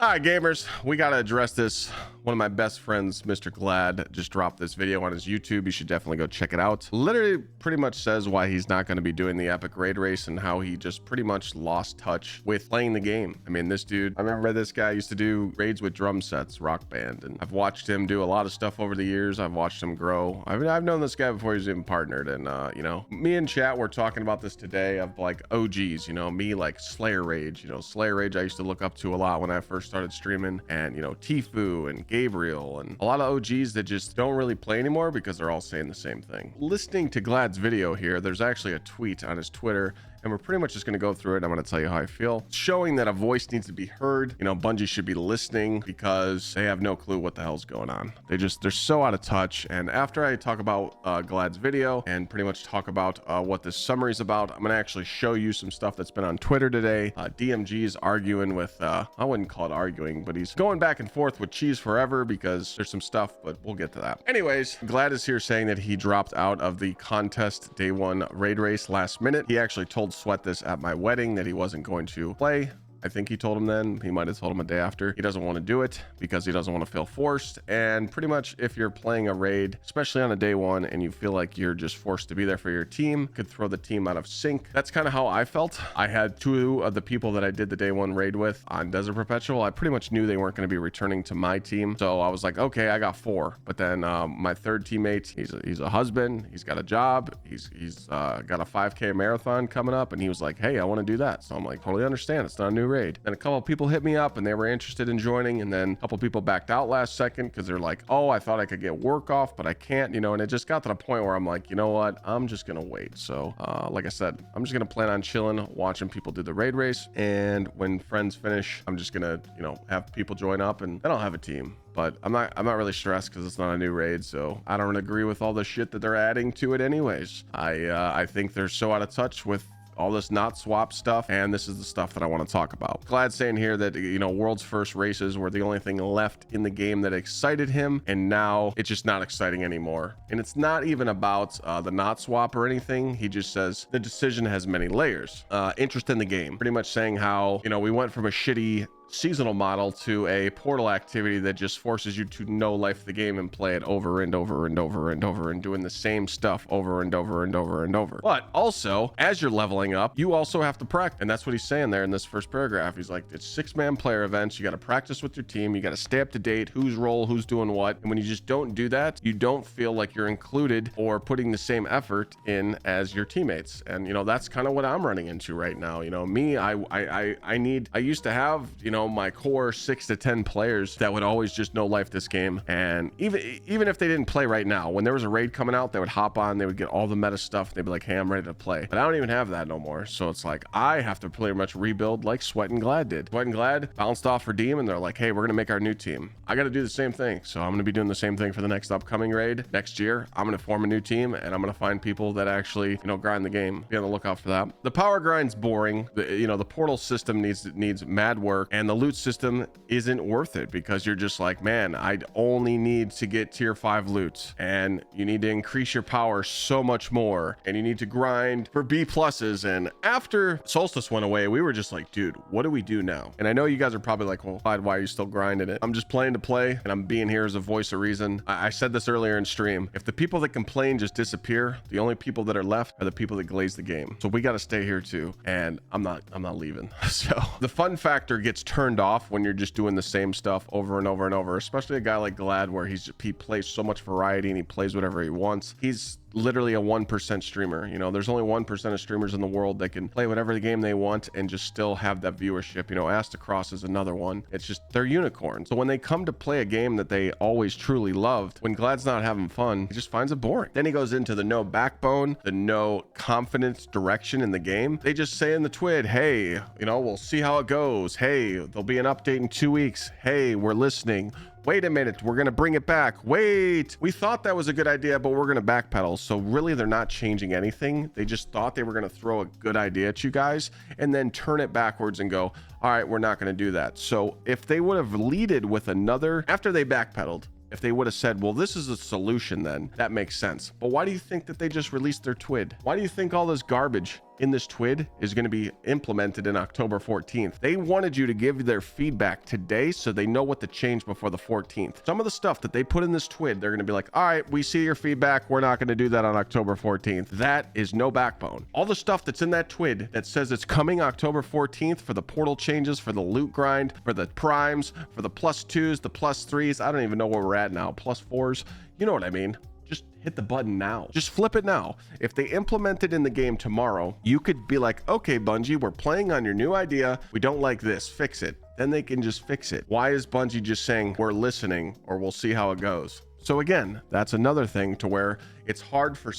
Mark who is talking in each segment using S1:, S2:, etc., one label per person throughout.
S1: All right, gamers, we got to address this. One of my best friends, Mr. Glad, just dropped this video on his YouTube. You should definitely go check it out. Literally pretty much says why he's not going to be doing the epic raid race and how he just pretty much lost touch with playing the game. I mean, this dude, I remember this guy used to do raids with drum sets, Rock Band, and I've watched him do a lot of stuff over the years. I've watched him grow. I've known this guy before he was even partnered, and you know, me and chat were talking about this today of like OGs, you know, me like Slayer Rage, you know, Slayer Rage I used to look up to a lot when I first started streaming, and you know, Tfue and Gabriel and a lot of OGs that just don't really play anymore because they're all saying the same thing. Listening to Glad's video here, there's actually a tweet on his Twitter, and we're pretty much just going to go through it. I'm going to tell you how I feel, showing that a voice needs to be heard. You know, Bungie should be listening because they have no clue what the hell's going on. They're so out of touch. And after I talk about Glad's video and pretty much talk about what this summary is about, I'm going to actually show you some stuff that's been on Twitter today. DMG is arguing with, I wouldn't call it arguing, but he's going back and forth with Cheese Forever because there's some stuff, but we'll get to that. Anyways, Glad is here saying that he dropped out of the contest day one raid race last minute. He actually told Sweat this at my wedding that he wasn't going to play. I think he told him then. He might have told him a day after. He doesn't want to do it because he doesn't want to feel forced. And pretty much if you're playing a raid, especially on a day one, and you feel like you're just forced to be there for your team, could throw the team out of sync. That's kind of how I felt. I had two of the people that I did the day one raid with on Desert Perpetual. I pretty much knew they weren't going to be returning to my team. So I was like, okay, I got four. But then my third teammate, he's a husband. He's got a job. He's got a 5K marathon coming up. And he was like, hey, I want to do that. So I'm like, totally understand. It's not a new raid. And a couple of people hit me up and they were interested in joining, and then a couple of people backed out last second because they're like, oh, I thought I could get work off, but I can't, you know. And it just got to the point where I'm like, you know what, I'm just gonna wait. So like I said, I'm just gonna plan on chilling, watching people do the raid race, and when friends finish, I'm just gonna, you know, have people join up, and then I'll have a team. But I'm not really stressed because it's not a new raid, so I don't agree with all the shit that they're adding to it anyways. I think they're so out of touch with all this not swap stuff, and this is the stuff that I want to talk about. Glad saying here that, you know, world's first races were the only thing left in the game that excited him, and now it's just not exciting anymore. And it's not even about the not swap or anything. He just says the decision has many layers. Interest in the game, pretty much saying how, you know, we went from a shitty seasonal model to a portal activity that just forces you to know life the game and play it over and over and over and over and doing the same stuff over and over and over and over. But also, as you're leveling up, you also have to practice, and that's what he's saying there in this first paragraph. He's like, it's 6-man player events. You got to practice with your team. You got to stay up to date, who's role, who's doing what. And when you just don't do that, you don't feel like you're included or putting the same effort in as your teammates. And you know, that's kind of what I'm running into right now. You know, me, I used to have, you know, my core 6 to 10 players that would always just know life this game, and even if they didn't play right now, when there was a raid coming out, they would hop on, they would get all the meta stuff, they'd be like, hey, I'm ready to play. But I don't even have that no more, so it's like I have to pretty much rebuild like Sweat and Glad did. Sweat and Glad bounced off Redeem, and they're like, hey, we're gonna make our new team. I got to do the same thing, so I'm gonna be doing the same thing for the next upcoming raid next year. I'm gonna form a new team, and I'm gonna find people that actually, you know, grind the game. Be on the lookout for that. The power grind's boring. You know, the portal system needs mad work, and the loot system isn't worth it because you're just like, man, I'd only need to get tier 5 loot, and you need to increase your power so much more, and you need to grind for B pluses. And after Solstice went away, we were just like, dude, what do we do now? And I know you guys are probably like, well, why are you still grinding it? I'm just playing to play, and I'm being here as a voice of reason. I said this earlier in stream. If the people that complain just disappear, the only people that are left are the people that glaze the game. So we got to stay here too, and I'm not leaving. So the fun factor gets turned off when you're just doing the same stuff over and over and over, especially a guy like Glad where he plays so much variety and he plays whatever he wants. He's literally a 1% streamer. You know, there's only 1% of streamers in the world that can play whatever the game they want and just still have that viewership. You know, Astacross is another one. It's just, they're unicorns. So when they come to play a game that they always truly loved, when Glad's not having fun, he just finds it boring. Then he goes into the no backbone, the no confidence direction in the game. They just say in the twid, hey, you know, we'll see how it goes. Hey, there'll be an update in 2 weeks. Hey, we're listening. Wait a minute, we're going to bring it back. Wait, we thought that was a good idea, but we're going to backpedal. So really, they're not changing anything. They just thought they were going to throw a good idea at you guys and then turn it backwards and go, all right, we're not going to do that. So if they would have leaded with another, after they backpedaled, if they would have said, well, this is a solution, then that makes sense. But why do you think that they just released their twid? Why do you think all this garbage in this TWID is going to be implemented in October 14th. They wanted you to give their feedback today so they know what to change before the 14th. Some of the stuff that they put in this TWID, they're going to be like, all right, we see your feedback. We're not going to do that on October 14th. That is no backbone. All the stuff that's in that TWID that says it's coming October 14th for the portal changes, for the loot grind, for the primes, for the +2s, the +3s. I don't even know where we're at now. +4s. You know what I mean? Just hit the button now. Just flip it now. If they implement it in the game tomorrow, you could be like, okay, Bungie, we're playing on your new idea. We don't like this. Fix it. Then they can just fix it. Why is Bungie just saying we're listening or we'll see how it goes? So again, that's another thing to where it's hard for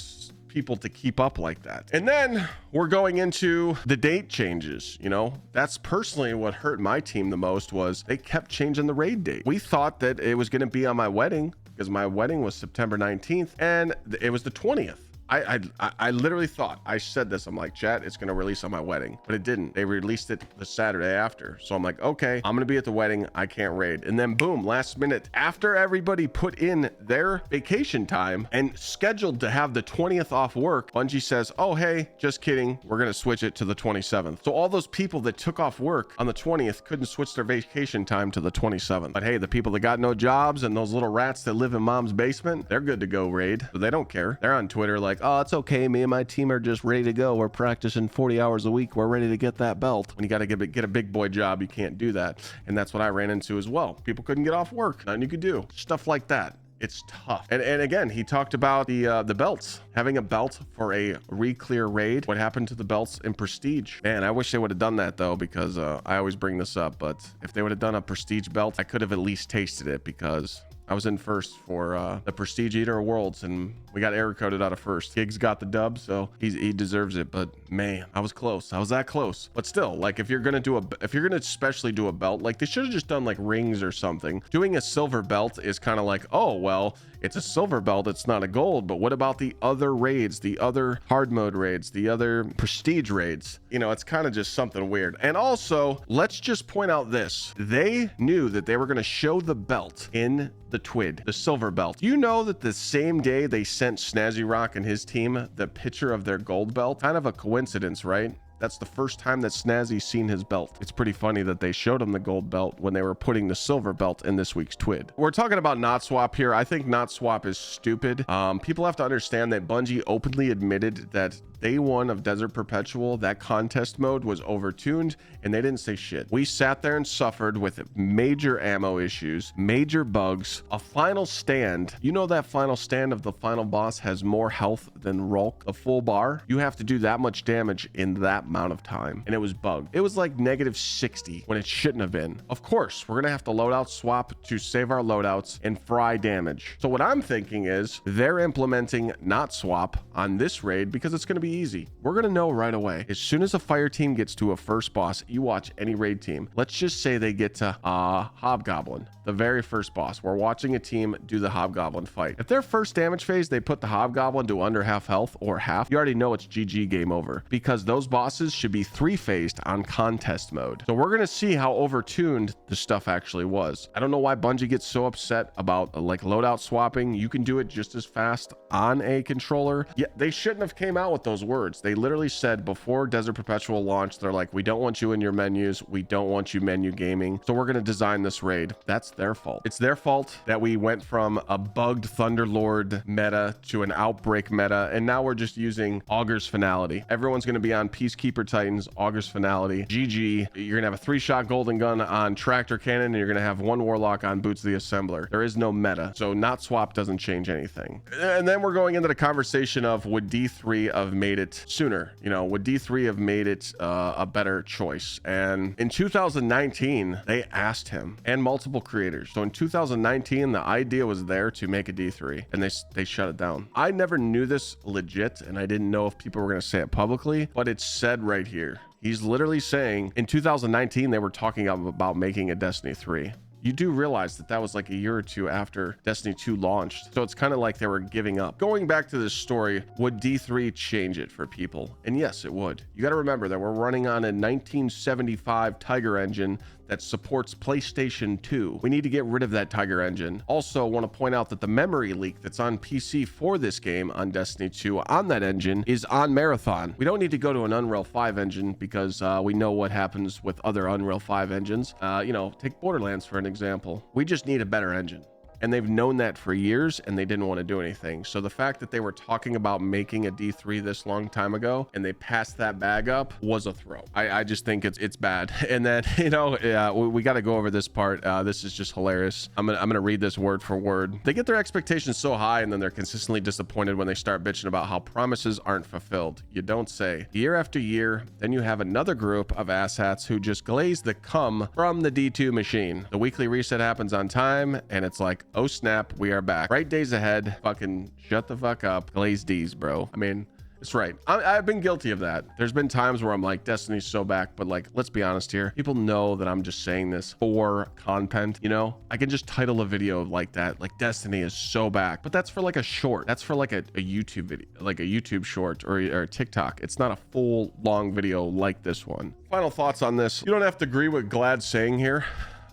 S1: people to keep up like that. And then we're going into the date changes. You know, that's personally what hurt my team the most, was they kept changing the raid date. We thought that it was going to be on my wedding, because my wedding was September 19th and it was the 20th. I literally thought, I said this, I'm like, chat, it's going to release on my wedding, but it didn't. They released it the Saturday after. So I'm like, okay, I'm going to be at the wedding. I can't raid. And then boom, last minute, after everybody put in their vacation time and scheduled to have the 20th off work, Bungie says, oh, hey, just kidding. We're going to switch it to the 27th. So all those people that took off work on the 20th couldn't switch their vacation time to the 27th. But hey, the people that got no jobs and those little rats that live in mom's basement, they're good to go raid. So they don't care. They're on Twitter like, oh, it's okay. Me and my team are just ready to go. We're practicing 40 hours a week. We're ready to get that belt. When you got to get a big boy job, you can't do that. And that's what I ran into as well. People couldn't get off work. Nothing you could do. Stuff like that. It's tough. And again, he talked about the belts, having a belt for a re-clear raid. What happened to the belts in Prestige? Man, I wish they would have done that though, because I always bring this up, but if they would have done a Prestige belt, I could have at least tasted it, because I was in first for the Prestige Eater of Worlds, and we got error coded out of first. Giggs got the dub, so he deserves it. But man, I was close. I was that close. But still, like, if you're gonna especially do a belt, like, they should have just done like rings or something. Doing a silver belt is kind of like, oh well, it's a silver belt, it's not a gold. But what about the other raids, the other hard mode raids, the other prestige raids? You know, it's kind of just something weird. And also, let's just point out this: they knew that they were going to show the belt in the TWID, the silver belt. You know that the same day they sent Snazzy Rock and his team the picture of their gold belt, kind of a coincidence, right? That's the first time that Snazzy's seen his belt. It's pretty funny that they showed him the gold belt when they were putting the silver belt in this week's TWID. We're talking about not swap here. I think not swap is stupid. People have to understand that Bungie openly admitted that day one of Desert Perpetual, that contest mode was overtuned, and they didn't say shit. We sat there and suffered with major ammo issues, major bugs, a final stand. You know that final stand of the final boss has more health than Rulk, a full bar? You have to do that much damage in that amount of time, and it was bugged. It was like -60 when it shouldn't have been. Of course, we're gonna have to loadout swap to save our loadouts and fry damage. So what I'm thinking is they're implementing not swap on this raid because it's gonna be easy. We're gonna know right away. As soon as a fire team gets to a first boss, you watch any raid team. Let's just say they get to Hobgoblin, the very first boss. We're watching a team do the Hobgoblin fight. If their first damage phase, they put the Hobgoblin to under half health or half, you already know it's GG, game over, because those bosses should be 3-phased on contest mode. So we're gonna see how overtuned the stuff actually was. I don't know why Bungie gets so upset about like loadout swapping. You can do it just as fast on a controller. Yeah, they shouldn't have came out with those words. They literally said before Desert Perpetual launched, they're like, we don't want you in your menus. We don't want you menu gaming. So we're going to design this raid. That's their fault. It's their fault that we went from a bugged Thunderlord meta to an Outbreak meta. And now we're just using Augur's Finality. Everyone's going to be on Peacekeeper Titans, Augur's Finality, GG. You're going to have a 3-shot golden gun on Tractor Cannon, and you're going to have 1 Warlock on Boots the Assembler. There is no meta. So not swap doesn't change anything. And then we're going into the conversation of, would D3 have made it sooner? You know, would D3 have made it a better choice? And in 2019, they asked him and multiple creators. So in 2019, the idea was there to make a D3, and they shut it down. I never knew this legit, and I didn't know if people were going to say it publicly, but it's said right here. He's literally saying in 2019, they were talking about making a Destiny 3. You do realize that that was like a year or two after Destiny 2 launched. So it's kind of like they were giving up. Going back to this story, would D3 change it for people? And yes, it would. You got to remember that we're running on a 1975 Tiger engine that supports PlayStation 2. We need to get rid of that Tiger engine. Also, want to point out that the memory leak that's on PC for this game on Destiny 2 on that engine is on Marathon. We don't need to go to an Unreal 5 engine because we know what happens with other Unreal 5 engines. You know, take Borderlands for an example. We just need a better engine. And they've known that for years and they didn't want to do anything. So the fact that they were talking about making a D3 this long time ago and they passed that bag up was a throw. I just think it's bad. And then, you know, we got to go over this part. This is just hilarious. I'm gonna read this word for word. They get their expectations so high and then they're consistently disappointed when they start bitching about how promises aren't fulfilled. You don't say. Year after year, then you have another group of asshats who just glaze the cum from the D2 machine. The weekly reset happens on time and it's like, oh snap, we are back. Bright days ahead. Fucking shut the fuck up. Glaze D's, bro. I mean, it's right. I've been guilty of that. There's been times where I'm like, Destiny's so back, but like, let's be honest here. People know that I'm just saying this for content, you know? I can just title a video like that, like Destiny is so back, but that's for like a short. That's for like a YouTube video, like a YouTube short or a TikTok. It's not a full long video like this one. Final thoughts on this. You don't have to agree with Glad's saying here.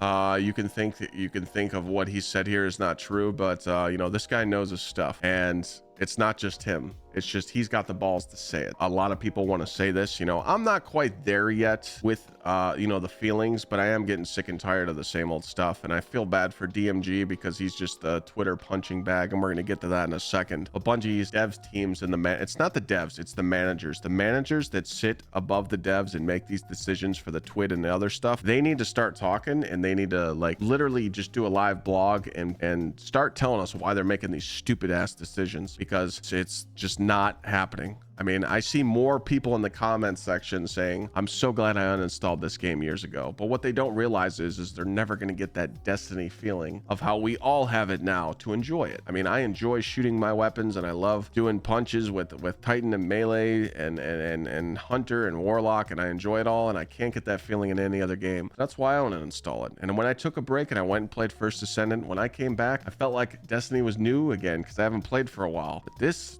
S1: You can think of what he said here is not true, but you know, this guy knows his stuff, and it's not just him. It's just he's got the balls to say it. A lot of people want to say this, you know. I'm not quite there yet with you know, the feelings, but I am getting sick and tired of the same old stuff, and I feel bad for DMG because he's just the Twitter punching bag, and we're going to get to that in a second. A bunch of these devs teams and it's not the devs, it's the managers that sit above the devs and make these decisions for the twit and the other stuff. They need to start talking, and they need to like literally just do a live blog and start telling us why they're making these stupid ass decisions, because it's just not happening. I mean, I see more people in the comments section saying, I'm so glad I uninstalled this game years ago. But what they don't realize is they're never going to get that Destiny feeling of how we all have it now to enjoy it. I mean, I enjoy shooting my weapons and I love doing punches with Titan and Melee and Hunter and Warlock, and I enjoy it all, and I can't get that feeling in any other game. That's why I want to install it. And when I took a break and I went and played First Ascendant, when I came back, I felt like Destiny was new again because I haven't played for a while. But this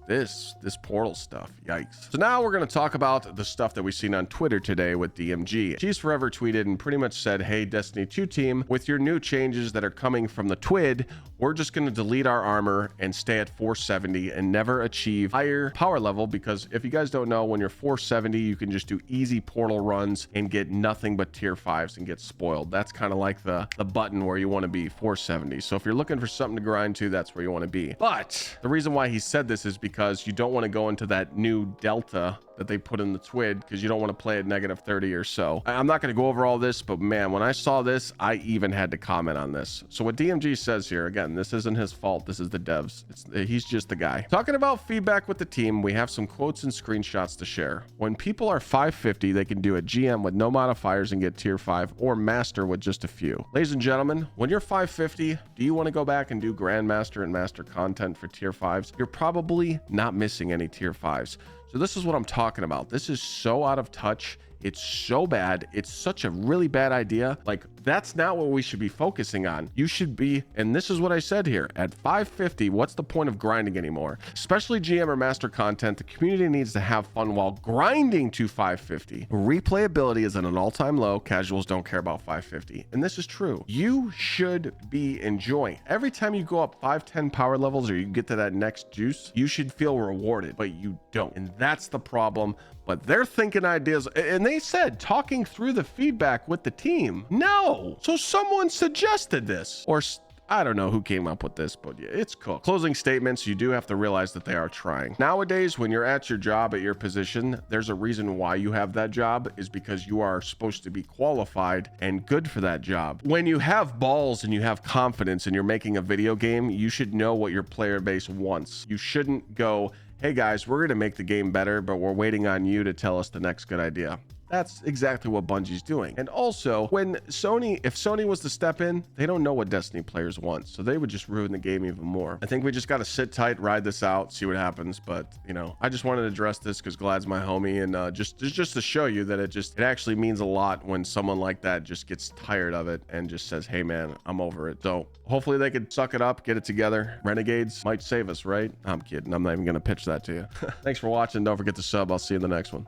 S1: Portal stuff, yikes. So now we're going to talk about the stuff that we've seen on Twitter today with DMG. GsxrClyde tweeted and pretty much said, hey, Destiny 2 team, with your new changes that are coming from the TWID, we're just going to delete our armor and stay at 470 and never achieve higher power level, because if you guys don't know, when you're 470, you can just do easy portal runs and get nothing but tier 5s and get spoiled. That's kind of like the button where you want to be, 470. So if you're looking for something to grind to, that's where you want to be. But the reason why he said this is because you don't want to go into that new delta that they put in the TWID, because you don't want to play at -30 or so. I'm not going to go over all this, but man, when I saw this, I even had to comment on this. So what DMG says here, again, this isn't his fault. This is the devs. He's just the guy. Talking about feedback with the team, we have some quotes and screenshots to share. When people are 550, they can do a GM with no modifiers and get tier 5, or master with just a few. Ladies and gentlemen, when you're 550, do you want to go back and do Grandmaster and Master content for tier 5s? You're probably not missing any tier 5s. So this is what I'm talking about. This is so out of touch. It's so bad. It's such a really bad idea. Like, that's not what we should be focusing on. You should be, and this is what I said here, at 550, what's the point of grinding anymore? Especially GM or master content, the community needs to have fun while grinding to 550. Replayability is at an all-time low. Casuals don't care about 550. And this is true. You should be enjoying. Every time you go up 5-10 power levels or you get to that next juice, you should feel rewarded, but you don't. And that's the problem. But they're thinking ideas, and they said talking through the feedback with the team. No. So someone suggested this, or I don't know who came up with this, but yeah, it's cooked. Closing statements, you do have to realize that they are trying. Nowadays, when you're at your job, at your position, there's a reason why you have that job, is because you are supposed to be qualified and good for that job. When you have balls and you have confidence and you're making a video game, you should know what your player base wants. You shouldn't go, hey guys, we're going to make the game better, but we're waiting on you to tell us the next good idea. That's exactly what Bungie's doing. And also, if Sony was to step in, they don't know what Destiny players want, so they would just ruin the game even more. I think we just got to sit tight, ride this out, see what happens. But you know, I just wanted to address this because Glad's my homie, and just to show you that it actually means a lot when someone like that just gets tired of it and just says, hey man, I'm over it. So hopefully they could suck it up, get it together. Renegades might save us, right? I'm kidding. I'm not even gonna pitch that to you. Thanks for watching. Don't forget to sub. I'll see you in the next one.